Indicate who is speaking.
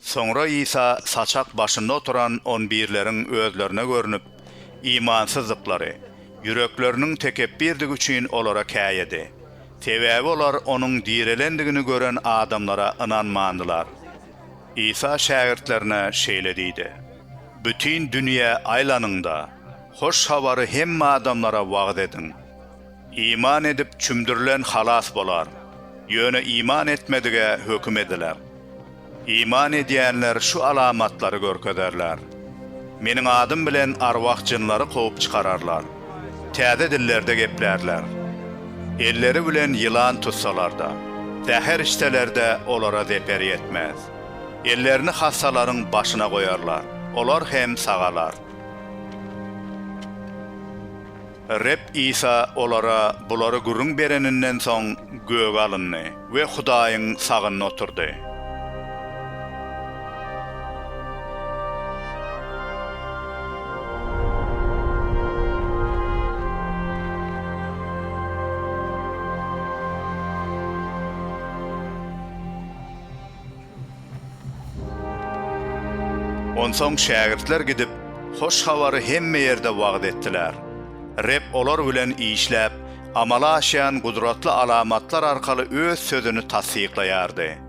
Speaker 1: Sonra İsa saçak başında oturan 11'lerin özlerine görünüp, imansızlıkları, yüreklerinin tekebbirdik üçün olara käýedi. Sebäbi olar onun direlendigini gören adamlara inanmandylar. İsa şägirdlerine şeýle diýdi: Bütün dünýä aýlanynda, hoş habary hemme adamlara wagt edin. İman edip çümdürlen halas bolar. Ýöne iman etmedige höküm ediler. İman edýänler şu alamatlary görkezerler. Meniň adym bilen arwah jynlary gowy çykararlar. Täze dillerde geplerler. Elleri bilen yılan tutsalar da, zäher iştelerde olara zeper yetmez. Ellerini hastaların başına koyarlar. Olar hem sağalar. Reb İsa olara bulary gurrun bereninden soň göge alyndy we Hudaýyň sagyna oturdy. Onsoň şägirdler gidip, hoş habary hemme ýerde wagt etdiler. Reb olar bilen işläp, amala aşan gudratly alamatlar arkaly öz sözüni tasdiklaýardy.